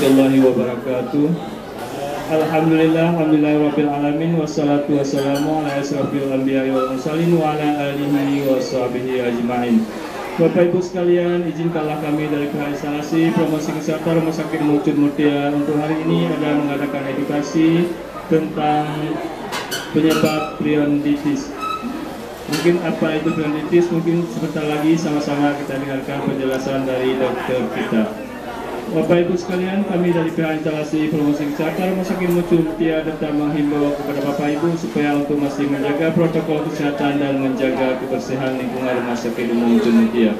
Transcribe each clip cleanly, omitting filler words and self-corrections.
warahmatullahi wabarakatuh. Alhamdulillahirabbil alamin wassalatu wassalamu ala asrofil anbiya'i wal mursalin wa ala alihi wa sahbihi ajmain. Bapak Ibu sekalian, izinkanlah kami dari pihak instalasi promosi kesehatan Rumah Sakit Mucud Mutia untuk hari ini ada mengadakan edukasi tentang penyebab perioditis. Mungkin apa itu perioditis, mungkin sebentar lagi sama-sama kita dengarkan penjelasan dari dokter kita. Bapak Ibu sekalian, kami dari pihak instalasi promosi kesehatan Rumah Sakit Mucud Mutia datang menghimbau kepada Bapak Ibu supaya untuk masih menjaga protokol kesehatan dan menjaga kebersihan lingkungan Rumah Sakit Mucud Mutia.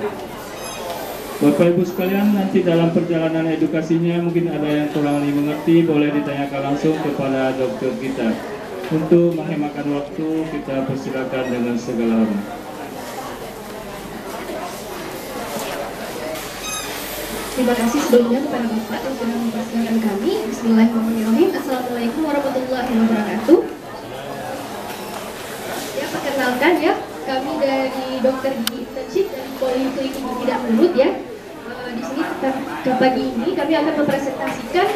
Bapak Ibu sekalian, nanti dalam perjalanan edukasinya mungkin ada yang kurang dimengerti, boleh ditanyakan langsung kepada dokter kita. Untuk menghemat waktu, kita persilakan dengan segala hormat. Terima kasih sebelumnya kepada Bapak yang sudah mempersilakan kami. Bismillahirrahmanirrahim. Assalamualaikum warahmatullahi wabarakatuh. Ya, perkenalkan ya, kami dari Dokter Gigi Internship dari Poliklinik Gigi dan Mulut ya. Di sini kita pagi ini kami akan mempresentasikan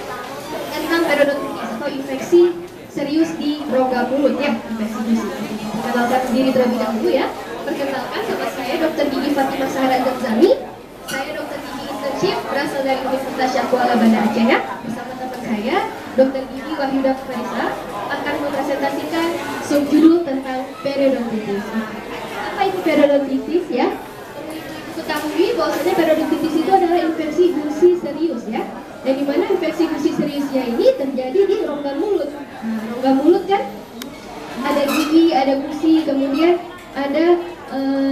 tentang periodontitis atau infeksi serius di rongga mulut ya, infeksi gusi. Perkenalkan diri terlebih dahulu ya. Perkenalkan nama saya Dokter Gigi Fatimah Zahra Ghazali. Saya Dokter Gigi Internship berasal dari Universitas Syahkuala Banda Aceh ya. Bersama teman saya Dokter Gigi Wahyuda Farisa akan mempresentasikan subjudul tentang periodontitis. Apa itu periodontitis ya? Ketahui bahwasanya periodontitis itu adalah infeksi gusi serius ya. Dan di mana infeksi gusi seriusnya ini terjadi di rongga mulut. Nah, rongga mulut kan ada gigi, ada gusi, kemudian ada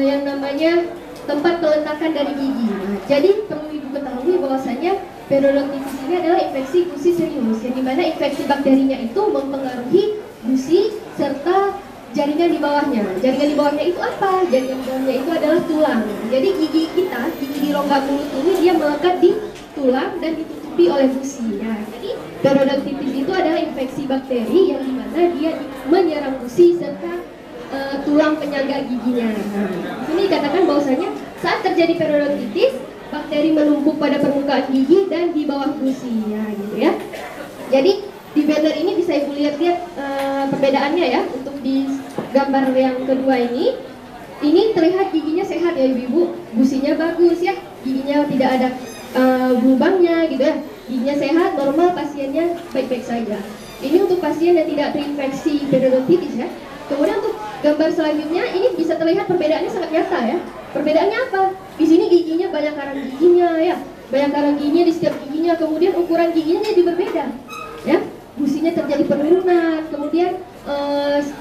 yang namanya tempat peletakan dari gigi. Nah, jadi perlu Ibu ketahui bahwasanya periodontitis ini adalah infeksi gusi serius, yang dimana infeksi bakterinya itu mempengaruhi gusi serta jaringan di bawahnya. Jaringan di bawahnya itu apa? Jaringan di bawahnya itu adalah tulang. Jadi gigi kita, gigi di rongga mulut ini dia melekat di tulang dan ditutupi oleh gusi. Nah, jadi periodontitis itu adalah infeksi bakteri yang dimana dia menyerang gusi serta tulang penyangga giginya. Nah, ini dikatakan bahwasanya saat terjadi periodontitis, bakteri menumpuk pada permukaan gigi dan di bawah gusi, ya, gitu ya. Jadi di banner ini bisa Ibu lihat-lihat perbedaannya ya. Untuk di gambar yang kedua ini terlihat giginya sehat ya Ibu, gusinya bagus ya, giginya tidak ada lubangnya gitu ya, giginya sehat, normal, pasiennya baik-baik saja. Ini untuk pasien yang tidak terinfeksi periodontitis ya. Kemudian untuk gambar selanjutnya ini bisa terlihat perbedaannya sangat nyata ya. Perbedaannya apa? Di sini giginya banyak karang giginya ya, banyak karang giginya di setiap giginya. Kemudian ukuran giginya jadi berbeda ya. Gusinya terjadi penurunan. Kemudian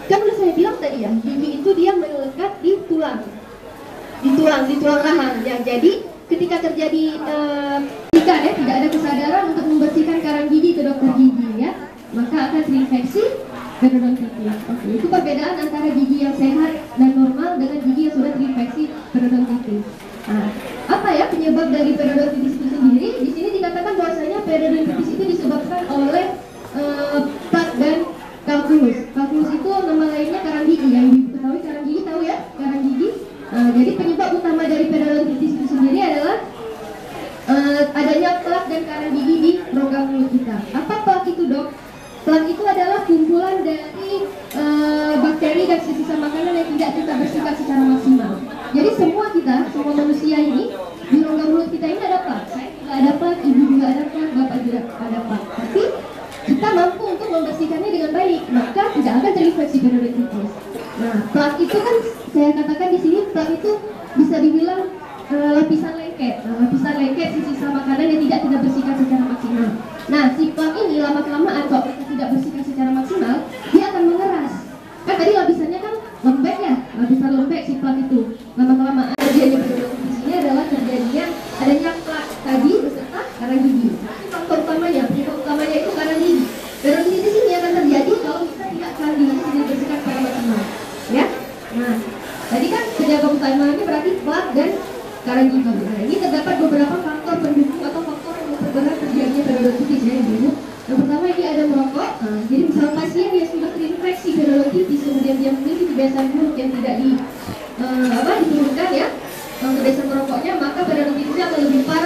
kan udah saya bilang tadi ya, gigi itu dia melekat di tulang, di tulang rahang ya. Jadi ketika terjadi jika ya tidak ada kesadaran untuk membersihkan karang gigi ke dokter gigi ya, maka akan terinfeksi periodontitis. Oke, itu perbedaan antara gigi yang sehat dan normal dengan gigi yang sudah terinfeksi periodontitis. Nah, apa ya penyebab dari periodontitis itu sendiri? Di sini dikatakan bahwasanya periodontitis itu disebabkan oleh plaque dan kalkulus. Kalkulus itu nama lainnya karang gigi. Yang diketahui karang gigi tahu ya, karang gigi. Jadi penyebab utama dari periodontitis itu sendiri adalah adanya plaque dan karang gigi di rongga mulut kita. Apa plaque itu, Dok? Plaque itu adalah kumpulan dari bakteri dan sisa makanan yang tidak kita bersihkan secara maksimal. Jadi semua manusia ini di rongga mulut kita ini ada plaque. Saya juga ada plaque, Ibu juga ada plaque, Bapak juga ada plaque. Tapi kita mampu untuk membersihkannya dengan baik, maka tidak akan terinfeksi periodontitis. Nah, plaque itu kan saya katakan di sini plaque itu bisa dibilang lapisan lengket. Nah, lapisan lengket sisa makanan yang tidak kita bersihkan secara maksimal. Nah, si plaque ini lama-kelamaan kalau kita tidak bersihkan secara maksimal, dia akan mengeras. Kan tadi lapisannya kan lembek ya, lapisan lembek si plaque itu. Lama-kelamaan terjadinya periodontitis ini adalah terjadinya adanya plaque tadi beserta karang gigi. Faktor utamanya itu karang gigi. Periodontitis ini akan terjadi kalau kita karang gigi tidak dibersihkan secara maksimal. Ya. Nah, tadi kan penyebab utamanya berarti plaque dan karang gigi. Nah, ini terdapat beberapa faktor pendukung atau faktor yang memperberat terjadinya periodontitis ya Ibu. Yang pertama ini ada merokok. Nah, jadi misal pasien yang sudah terinfeksi periodontitis kemudian dia memiliki kebiasaan buruk yang tidak diturunkan ya, kebiasaan merokoknya, maka periodontitisnya akan lebih parah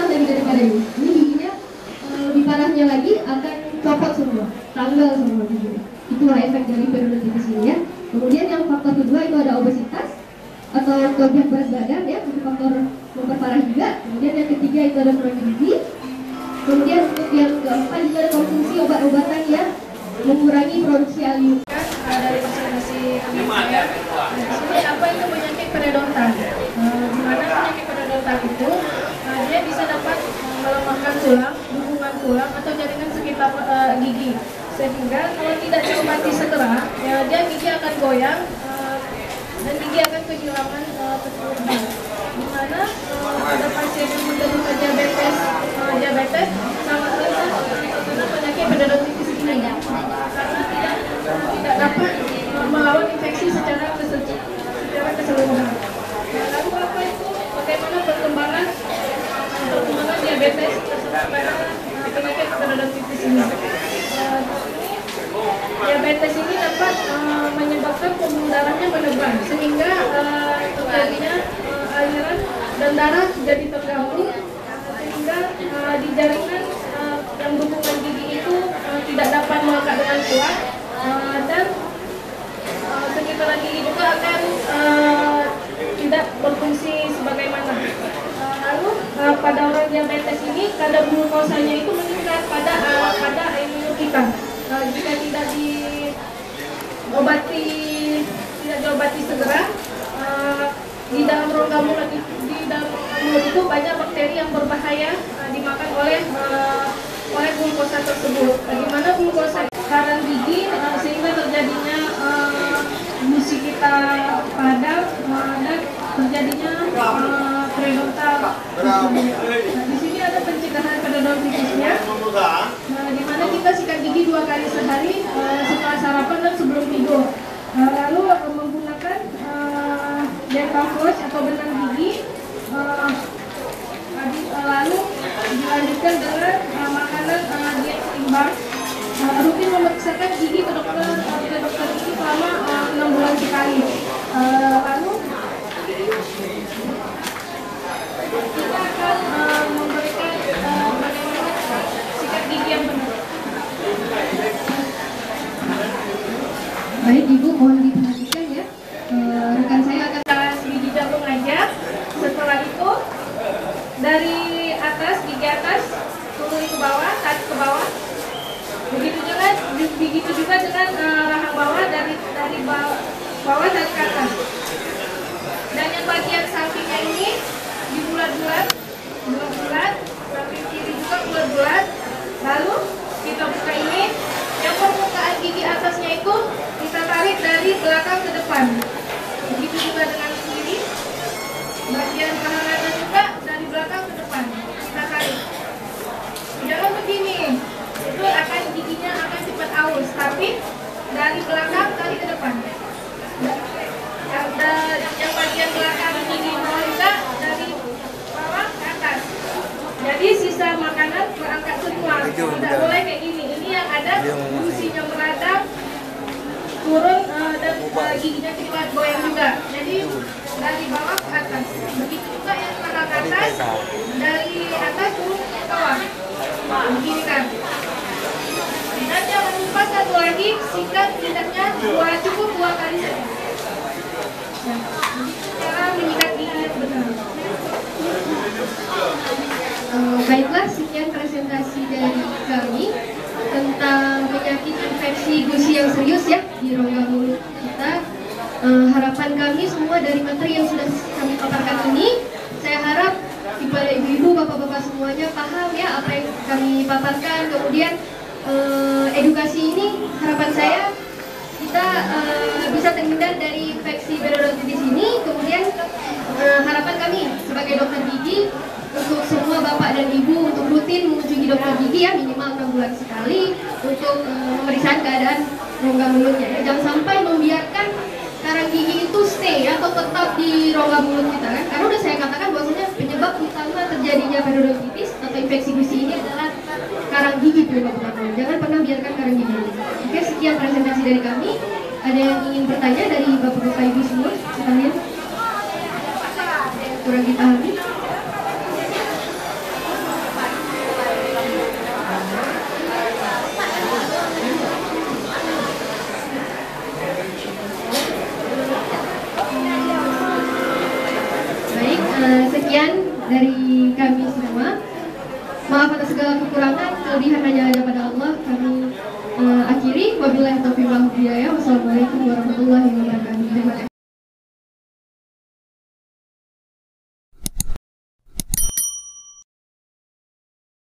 kelebihan berat badan ya, itu faktor memperparah juga. Kemudian yang ketiga itu ada kurang gizi. Kemudian untuk yang keempat juga ada konsumsi obat-obatan yang mengurangi produksi alium. Dari presentasi saya, di sini apa itu penyakit periodontal? Di mana penyakit periodontal itu dia bisa dapat melemahkan tulang, hubungan tulang atau jaringan sekitar gigi, sehingga kalau tidak diobati segera, dia gigi akan goyang dan gigi akan kehilangan keturunan. Di mana ada pasien yang menderita diabetes sangat rentan terkena penyakit periodontitis ini karena tidak dapat melawan infeksi secara keseluruhan. Lalu apa itu? Bagaimana perkembangan diabetes pada penyakit periodontitis ini? Diabetes ini dapat menyebabkan pembuluh darahnya menebal sehingga terjadinya aliran dan darah jadi terganggu sehingga di jaringan yang hubungan gigi itu tidak dapat melekat dengan kuat dan sekitaran gigi juga akan tidak berfungsi sebagaimana. Lalu pada orang diabetes ini kadar glukosanya itu meningkat pada air minum kita. Jika tidak diobati segera, di dalam rongga mulut itu banyak bakteri yang berbahaya dimakan oleh glukosa tersebut. Bagaimana glukosa karang gigi sehingga terjadinya gusi kita padam dan terjadinya periodontal tersebut. Di sini ada pencegahan periodontitisnya, di mana kita sikat gigi 2 kali sehari setelah sarapan dan sebelum tidur. Lalu menggunakan dental floss atau benang gigi, lalu dilanjutkan dengan makanan diet seimbang. Rutin memeriksakan gigi ke dokter gigi selama 6 bulan sekali. Lalu kita akan memberikan bagaimana sikat gigi yang benar. Baik Ibu, mohon diperhatikan ya. Rekan saya akan Tes gigi jagung aja. Setelah itu dari atas, gigi atas turun ke bawah, tarik ke bawah. Begitu juga dengan rahang bawah dari bawah tarik ke atas. Dan yang bagian sampingnya ini dibulat-bulat, samping kiri juga bulat-bulat. Lalu kita buka ini, yang permukaan gigi atasnya itu kita tarik dari belakang ke depan. Begitu juga dengan kiri, bagian rahang atas juga dari belakang ke depan kita tarik. Jangan begini, itu akan giginya akan cepat aus, tapi dari belakang tarik ke depan. Yang bagian belakang gigi bawah juga dari bawah ke atas. Jadi sisa makanan berangkat semua, tidak boleh kayak gini. Ini yang ada gusinya meradang, turun dan giginya kita goyang juga. Jadi dari bawah ke atas. Begitu juga yang belakang atas, dari atas turun ke bawah. Begini kan. Dan jangan lupa satu lagi, sikat lidahnya cukup 2 kali saja. Cara menyikat gigi yang benar. Baiklah, sekian presentasi dari kami tentang penyakit infeksi gusi yang serius ya di rongga mulut kita. Harapan kami semua dari materi yang sudah kami paparkan ini, saya harap kepada ibu-ibu, bapak-bapak semuanya paham ya apa yang kami paparkan. Kemudian edukasi ini harapan saya kita bisa terhindar dari infeksi periodontitis ini. Kemudian harapan kami sebagai dokter gigi untuk semua bapak dan ibu untuk rutin mengunjungi dokter gigi ya, minimal 6 bulan sekali untuk pemeriksaan keadaan rongga mulutnya ya. Jangan sampai membiarkan karang gigi itu stay atau tetap di rongga mulut kita kan, karena udah saya katakan bahwasanya penyebab utama terjadinya periodontitis atau infeksi gusi ini adalah karang gigi penyebab utama. Jangan pernah biarkan karang gigi. Oke, sekian presentasi dari kami. Ada yang ingin bertanya dari bapak-bapak ibu semua sekalian? Kurang dipahami? Sekian dari kami semua. Maaf atas segala kekurangan, kelebihan hanya ada pada Allah. Kami akhiri. Wabillahi taufiq wal hidayah. Wassalamualaikum warahmatullahi wabarakatuh. Terima kasih.